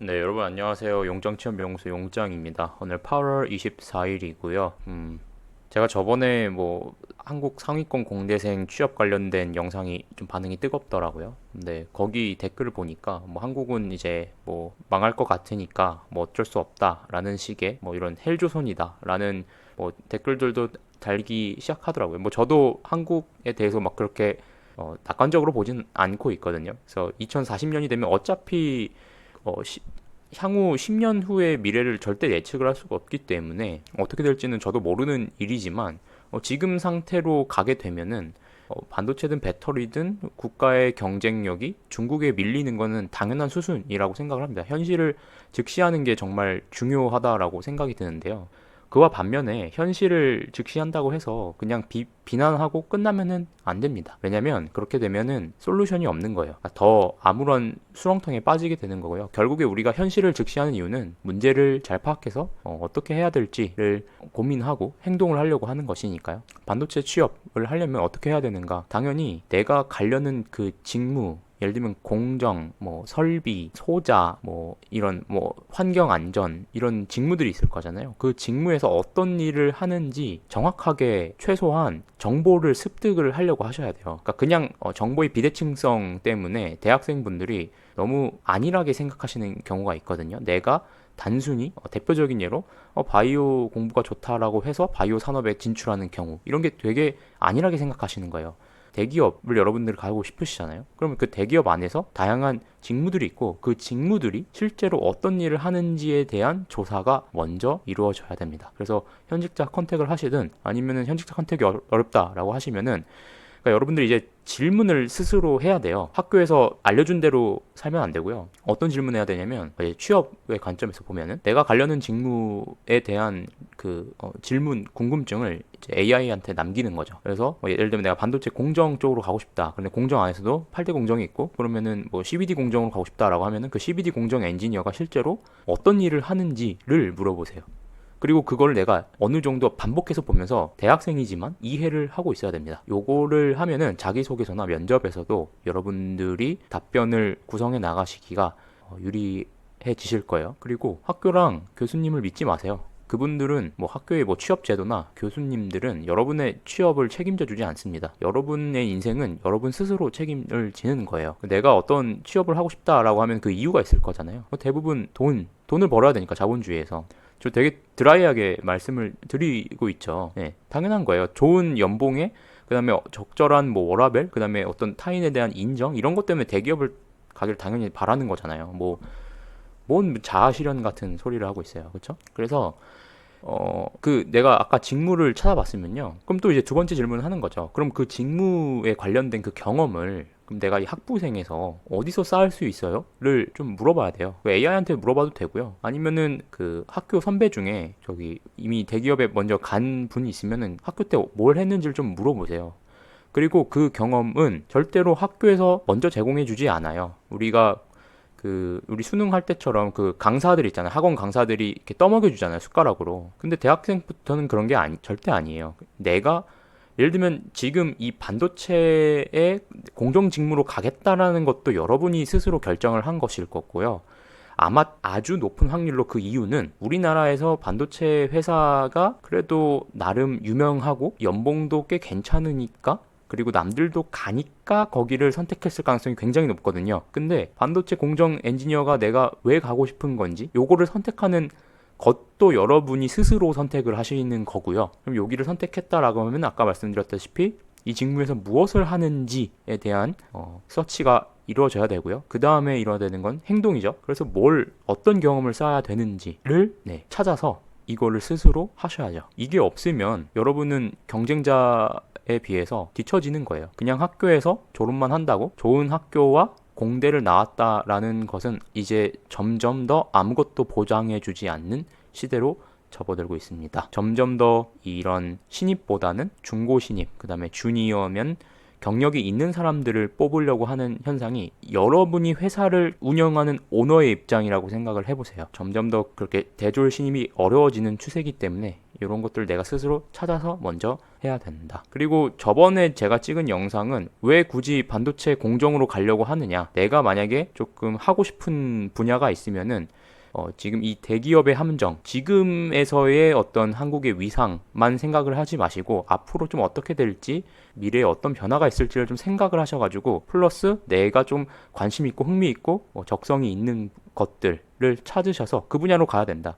네, 여러분 안녕하세요. 용장 취업 연구소 용장입니다. 오늘 8월 24일이고요. 제가 저번에 뭐 한국 상위권 공대생 취업 관련된 영상이 좀 반응이 뜨겁더라고요. 근데 거기 댓글을 보니까 뭐 한국은 이제 뭐 망할 것 같으니까 뭐 어쩔 수 없다라는 식의 뭐 이런 헬조선이다라는 뭐 댓글들도 달기 시작하더라고요. 뭐 저도 한국에 대해서 막 그렇게 낙관적으로 보진 않고 있거든요. 그래서 2040년이 되면 어차피 어, 시- 향후 10년 후의 미래를 절대 예측을 할 수가 없기 때문에 어떻게 될지는 저도 모르는 일이지만 지금 상태로 가게 되면은 반도체든 배터리든 국가의 경쟁력이 중국에 밀리는 거는 당연한 수순이라고 생각을 합니다. 현실을 직시하는 게 정말 중요하다라고 생각이 드는데요. 그와 반면에 현실을 직시한다고 해서 그냥 비난하고 끝나면은 안 됩니다. 왜냐면 그렇게 되면은 솔루션이 없는 거예요. 그러니까 더 아무런 수렁텅에 빠지게 되는 거고요. 결국에 우리가 현실을 직시하는 이유는 문제를 잘 파악해서 떻게 해야 될지를 고민하고 행동을 하려고 하는 것이니까요. 반도체 취업을 하려면 어떻게 해야 되는가? 당연히 내가 가려는 그 직무, 예를 들면 공정, 뭐 설비, 소자, 뭐 이런 뭐 환경 안전 이런 직무들이 있을 거잖아요. 그 직무에서 어떤 일을 하는지 정확하게 최소한 정보를 습득을 하려고 하셔야 돼요. 그러니까 그냥 정보의 비대칭성 때문에 대학생분들이 너무 안일하게 생각하시는 경우가 있거든요. 내가 단순히 대표적인 예로 바이오 공부가 좋다라고 해서 바이오 산업에 진출하는 경우 이런 게 되게 안일하게 생각하시는 거예요. 대기업을 여러분들이 가고 싶으시잖아요. 그러면 그 대기업 안에서 다양한 직무들이 있고 그 직무들이 실제로 어떤 일을 하는지에 대한 조사가 먼저 이루어져야 됩니다. 그래서 현직자 컨택을 하시든 아니면은 현직자 컨택이 어렵다라고 하시면은 그러니까 여러분들이 이제 질문을 스스로 해야 돼요. 학교에서 알려준 대로 살면 안 되고요. 어떤 질문 해야 되냐면 취업의 관점에서 보면은 내가 가려는 직무에 대한 질문 궁금증을 이제 AI한테 남기는 거죠. 그래서 뭐 예를 들면 내가 반도체 공정 쪽으로 가고 싶다. 근데 공정 안에서도 8대 공정이 있고 그러면은 뭐 CBD 공정으로 가고 싶다라고 하면은 그 CBD 공정 엔지니어가 실제로 어떤 일을 하는지를 물어보세요. 그리고 그걸 내가 어느 정도 반복해서 보면서 대학생이지만 이해를 하고 있어야 됩니다. 요거를 하면은 자기소개서나 면접에서도 여러분들이 답변을 구성해 나가시기가 유리해지실 거예요. 그리고 학교랑 교수님을 믿지 마세요. 그분들은 뭐 학교의 뭐 취업 제도나 교수님들은 여러분의 취업을 책임져 주지 않습니다. 여러분의 인생은 여러분 스스로 책임을 지는 거예요. 내가 어떤 취업을 하고 싶다라고 하면 그 이유가 있을 거잖아요. 대부분 돈을 벌어야 되니까 자본주의에서. 저 되게 드라이하게 말씀을 드리고 있죠. 네, 당연한 거예요. 좋은 연봉에 그다음에 적절한 뭐 워라밸, 그다음에 어떤 타인에 대한 인정 이런 것 때문에 대기업을 가길 당연히 바라는 거잖아요. 뭐 뭔 자아 실현 같은 소리를 하고 있어요. 그렇죠? 그래서 내가 아까 직무를 찾아봤으면요. 그럼 또 이제 두 번째 질문을 하는 거죠. 그럼 그 직무에 관련된 그 경험을 그럼 내가 이 학부생에서 어디서 쌓을 수 있어요?를 좀 물어봐야 돼요. AI한테 물어봐도 되고요. 아니면은 그 학교 선배 중에 저기 이미 대기업에 먼저 간 분이 있으면은 학교 때 뭘 했는지를 좀 물어보세요. 그리고 그 경험은 절대로 학교에서 먼저 제공해 주지 않아요. 우리 수능할 때처럼 그 강사들 있잖아요. 학원 강사들이 이렇게 떠먹여 주잖아요. 숟가락으로. 근데 대학생부터는 그런 게 절대 아니에요. 내가 예를 들면 지금 이 반도체의 공정 직무로 가겠다라는 것도 여러분이 스스로 결정을 한 것일 거고요. 아마 아주 높은 확률로 그 이유는 우리나라에서 반도체 회사가 그래도 나름 유명하고 연봉도 꽤 괜찮으니까 그리고 남들도 가니까 거기를 선택했을 가능성이 굉장히 높거든요. 근데 반도체 공정 엔지니어가 내가 왜 가고 싶은 건지 요거를 선택하는 것도 여러분이 스스로 선택을 하시는 거고요. 그럼 여기를 선택했다라고 하면 아까 말씀드렸다시피 이 직무에서 무엇을 하는지에 대한 서치가 이루어져야 되고요. 그 다음에 이루어야 되는 건 행동이죠. 그래서 어떤 경험을 쌓아야 되는지를 찾아서 이거를 스스로 하셔야죠. 이게 없으면 여러분은 경쟁자에 비해서 뒤처지는 거예요. 그냥 학교에서 졸업만 한다고 좋은 학교와 공대를 나왔다라는 것은 이제 점점 더 아무것도 보장해주지 않는 시대로 접어들고 있습니다. 점점 더 이런 신입보다는 중고 신입, 그 다음에 주니어면 경력이 있는 사람들을 뽑으려고 하는 현상이 여러분이 회사를 운영하는 오너의 입장이라고 생각을 해보세요. 점점 더 그렇게 대졸 신입이 어려워지는 추세이기 때문에 이런 것들 내가 스스로 찾아서 먼저 해야 된다. 그리고 저번에 제가 찍은 영상은 왜 굳이 반도체 공정으로 가려고 하느냐, 내가 만약에 조금 하고 싶은 분야가 있으면은 지금 이 대기업의 함정, 지금에서의 어떤 한국의 위상만 생각을 하지 마시고 앞으로 좀 어떻게 될지, 미래에 어떤 변화가 있을지를 좀 생각을 하셔가지고 플러스 내가 좀 관심 있고 흥미 있고 적성이 있는 것들을 찾으셔서 그 분야로 가야 된다.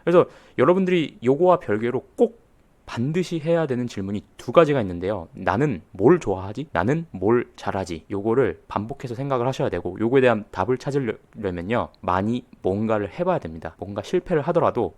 그래서 여러분들이 요거와 별개로 꼭 반드시 해야 되는 질문이 두 가지가 있는데요. 나는 뭘 좋아하지? 나는 뭘 잘하지? 요거를 반복해서 생각을 하셔야 되고, 요거에 대한 답을 찾으려면요, 많이 뭔가를 해봐야 됩니다. 뭔가 실패를 하더라도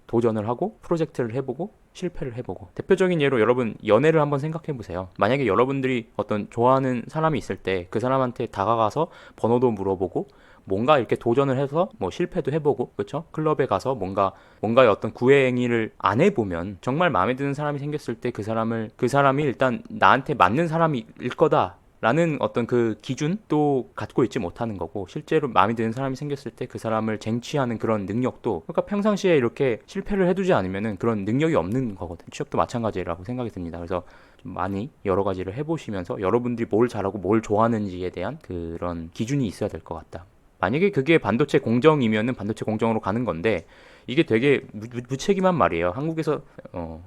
도전을 하고 프로젝트를 해보고 실패를 해보고. 대표적인 예로 여러분 연애를 한번 생각해 보세요. 만약에 여러분들이 어떤 좋아하는 사람이 있을 때 그 사람한테 다가가서 번호도 물어보고 뭔가 이렇게 도전을 해서 뭐 실패도 해보고, 그렇죠? 클럽에 가서 뭔가의 어떤 구애 행위를 안 해보면 정말 마음에 드는 사람이 생겼을 때 그 사람이 일단 나한테 맞는 사람일 거다 라는 어떤 그 기준도 갖고 있지 못하는 거고, 실제로 마음에 드는 사람이 생겼을 때 그 사람을 쟁취하는 그런 능력도, 그러니까 평상시에 이렇게 실패를 해두지 않으면은 그런 능력이 없는 거거든요. 취업도 마찬가지라고 생각이 듭니다. 그래서 좀 많이 여러 가지를 해보시면서 여러분들이 뭘 잘하고 뭘 좋아하는지에 대한 그런 기준이 있어야 될 것 같다. 만약에 그게 반도체 공정이면은 반도체 공정으로 가는 건데, 이게 되게 무책임한 말이에요. 한국에서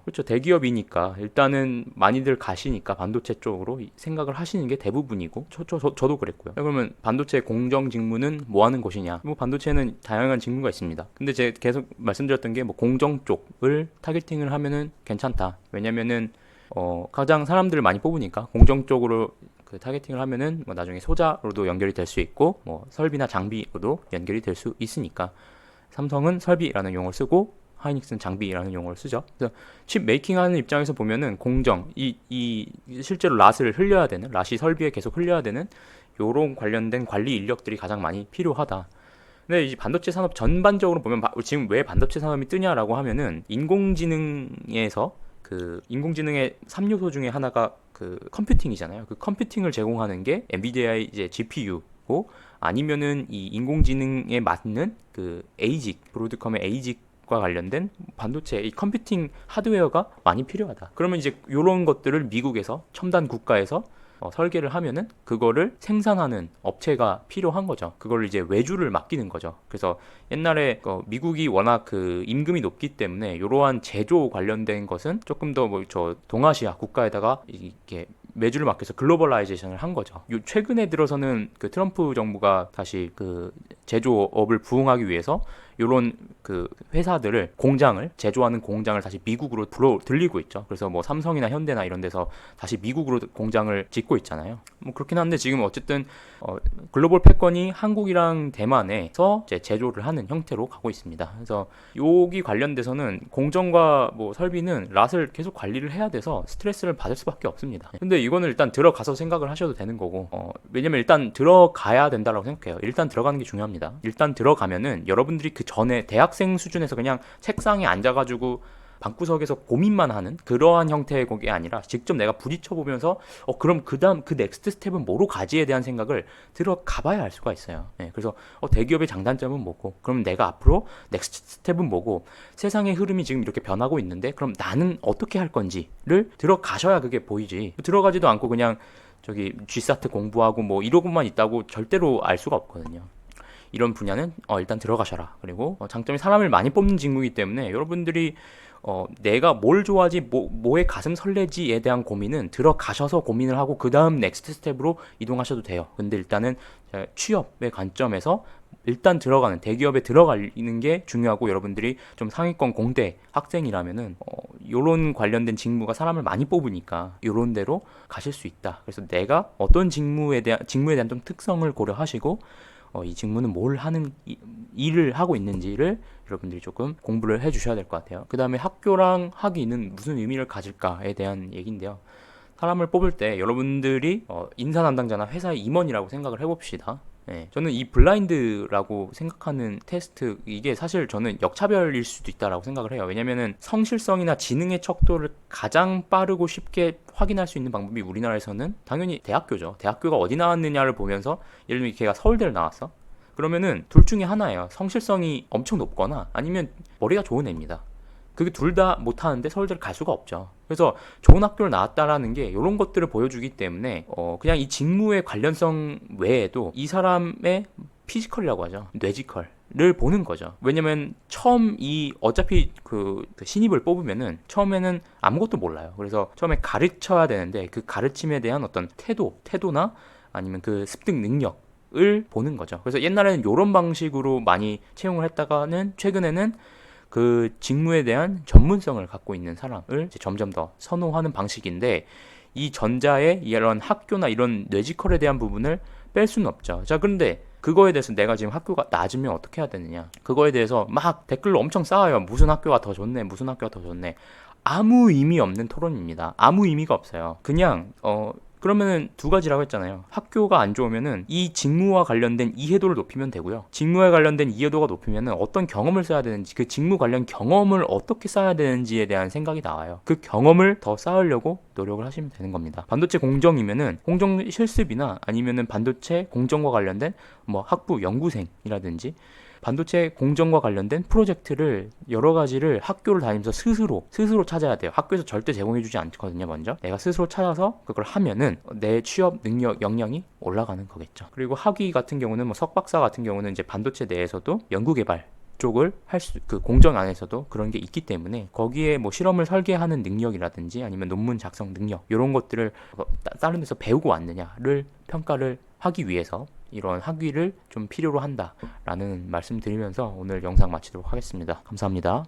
그렇죠, 대기업이니까 일단은 많이들 가시니까 반도체 쪽으로 생각을 하시는 게 대부분이고, 저도 그랬고요. 그러면 반도체 공정 직무는 뭐 하는 곳이냐? 뭐 반도체는 다양한 직무가 있습니다. 근데 제가 계속 말씀드렸던 게 뭐 공정 쪽을 타겟팅을 하면은 괜찮다. 왜냐면은 가장 사람들을 많이 뽑으니까 공정 쪽으로 그 타겟팅을 하면은 뭐 나중에 소자로도 연결이 될 수 있고, 뭐 설비나 장비로도 연결이 될 수 있으니까. 삼성은 설비라는 용어를 쓰고 하이닉스는 장비라는 용어를 쓰죠. 그래서 칩 메이킹하는 입장에서 보면은 공정, 이 실제로 랏을 흘려야 되는, 랏이 설비에 계속 흘려야 되는 요런 관련된 관리 인력들이 가장 많이 필요하다. 근데 이 반도체 산업 전반적으로 보면 지금 왜 반도체 산업이 뜨냐라고 하면은 인공지능에서 그 인공지능의 3요소 중에 하나가 그 컴퓨팅이잖아요. 그 컴퓨팅을 제공하는 게 엔비디아의 이제 GPU고, 아니면은 이 인공지능에 맞는 그 에이직, 브로드컴의 에이직과 관련된 반도체, 이 컴퓨팅 하드웨어가 많이 필요하다. 그러면 이제 이런 것들을 미국에서 첨단 국가에서 설계를 하면은 그거를 생산하는 업체가 필요한 거죠. 그걸 이제 외주를 맡기는 거죠. 그래서 옛날에 미국이 워낙 그 임금이 높기 때문에 이러한 제조 관련된 것은 조금 더 뭐 저 동아시아 국가에다가 이렇게 외주를 맡겨서 글로벌라이제이션을 한 거죠. 최근에 들어서는 그 트럼프 정부가 다시 그 제조업을 부흥하기 위해서 이런 그 회사들을, 공장을, 제조하는 공장을 다시 미국으로 들리고 있죠. 그래서 뭐 삼성이나 현대나 이런 데서 다시 미국으로 공장을 짓고 있잖아요. 뭐 그렇긴 한데 지금 어쨌든 글로벌 패권이 한국이랑 대만에서 이제 제조를 하는 형태로 가고 있습니다. 그래서 여기 관련돼서는 공정과 뭐 설비는 랏을 계속 관리를 해야 돼서 스트레스를 받을 수밖에 없습니다. 근데 이거는 일단 들어가서 생각을 하셔도 되는 거고, 왜냐면 일단 들어가야 된다고 생각해요. 일단 들어가는 게 중요합니다. 일단 들어가면은 여러분들이 그 전에 대학생 수준에서 그냥 책상에 앉아가지고 방구석에서 고민만 하는 그러한 형태의 곡이 아니라 직접 내가 부딪혀 보면서 그럼 그 다음 그 넥스트 스텝은 뭐로 가지에 대한 생각을 들어가 봐야 알 수가 있어요. 그래서 대기업의 장단점은 뭐고, 그럼 내가 앞으로 넥스트 스텝은 뭐고, 세상의 흐름이 지금 이렇게 변하고 있는데 그럼 나는 어떻게 할 건지를 들어가셔야 그게 보이지. 들어가지도 않고 그냥 저기 G사트 공부하고 뭐 이러고만 있다고 절대로 알 수가 없거든요. 이런 분야는 일단 들어가셔라. 그리고 장점이 사람을 많이 뽑는 직무이기 때문에 여러분들이 내가 뭘 좋아하지, 뭐에 가슴 설레지에 대한 고민은 들어가셔서 고민을 하고 그 다음 넥스트 스텝으로 이동하셔도 돼요. 근데 일단은 취업의 관점에서 일단 들어가는, 대기업에 들어가는 게 중요하고, 여러분들이 좀 상위권 공대 학생이라면은 요런 관련된 직무가 사람을 많이 뽑으니까 요런 데로 가실 수 있다. 그래서 내가 어떤 직무에 대한 좀 특성을 고려하시고 이 직무는 뭘 하는 일을 하고 있는지를 여러분들이 조금 공부를 해주셔야 될 것 같아요. 그 다음에 학교랑 학위는 무슨 의미를 가질까에 대한 얘기인데요. 사람을 뽑을 때 여러분들이 인사 담당자나 회사의 임원이라고 생각을 해봅시다. 예, 저는 이 블라인드라고 생각하는 테스트 이게 사실 저는 역차별일 수도 있다라고 생각을 해요. 왜냐면은 성실성이나 지능의 척도를 가장 빠르고 쉽게 확인할 수 있는 방법이 우리나라에서는 당연히 대학교죠. 대학교가 어디 나왔느냐를 보면서 예를 들면 걔가 서울대를 나왔어. 그러면은 둘 중에 하나예요. 성실성이 엄청 높거나 아니면 머리가 좋은 애입니다. 그게 둘 다 못하는데 서울대를 갈 수가 없죠. 그래서 좋은 학교를 나왔다라는 게 이런 것들을 보여주기 때문에 그냥 이 직무의 관련성 외에도 이 사람의 피지컬이라고 하죠. 뇌지컬을 보는 거죠. 왜냐면 처음 어차피 그 신입을 뽑으면은 처음에는 아무것도 몰라요. 그래서 처음에 가르쳐야 되는데 그 가르침에 대한 어떤 태도나 아니면 그 습득 능력을 보는 거죠. 그래서 옛날에는 이런 방식으로 많이 채용을 했다가는 최근에는 그 직무에 대한 전문성을 갖고 있는 사람을 이제 점점 더 선호하는 방식인데 이 전자의 이런 학교나 이런 뇌지컬에 대한 부분을 뺄 수는 없죠. 자, 그런데 그거에 대해서 내가 지금 학교가 낮으면 어떻게 해야 되느냐? 그거에 대해서 막 댓글로 엄청 쌓아요. 무슨 학교가 더 좋네, 무슨 학교가 더 좋네. 아무 의미 없는 토론입니다. 아무 의미가 없어요. 그냥 그러면은 두 가지라고 했잖아요. 학교가 안 좋으면은 이 직무와 관련된 이해도를 높이면 되고요. 직무에 관련된 이해도가 높으면은 어떤 경험을 써야 되는지, 그 직무 관련 경험을 어떻게 쌓아야 되는지에 대한 생각이 나와요. 그 경험을 더 쌓으려고 노력을 하시면 되는 겁니다. 반도체 공정이면은 공정 실습이나 아니면은 반도체 공정과 관련된 뭐 학부 연구생이라든지 반도체 공정과 관련된 프로젝트를 여러 가지를 학교를 다니면서 스스로 찾아야 돼요. 학교에서 절대 제공해주지 않거든요. 먼저 내가 스스로 찾아서 그걸 하면은 내 취업 능력 역량이 올라가는 거겠죠. 그리고 학위 같은 경우는 뭐 석박사 같은 경우는 이제 반도체 내에서도 연구개발 쪽을 그 공정 안에서도 그런 게 있기 때문에 거기에 뭐 실험을 설계하는 능력이라든지 아니면 논문 작성 능력 이런 것들을 다른 데서 배우고 왔느냐를 평가를 하기 위해서 이런 학위를 좀 필요로 한다라는 말씀 드리면서 오늘 영상 마치도록 하겠습니다. 감사합니다.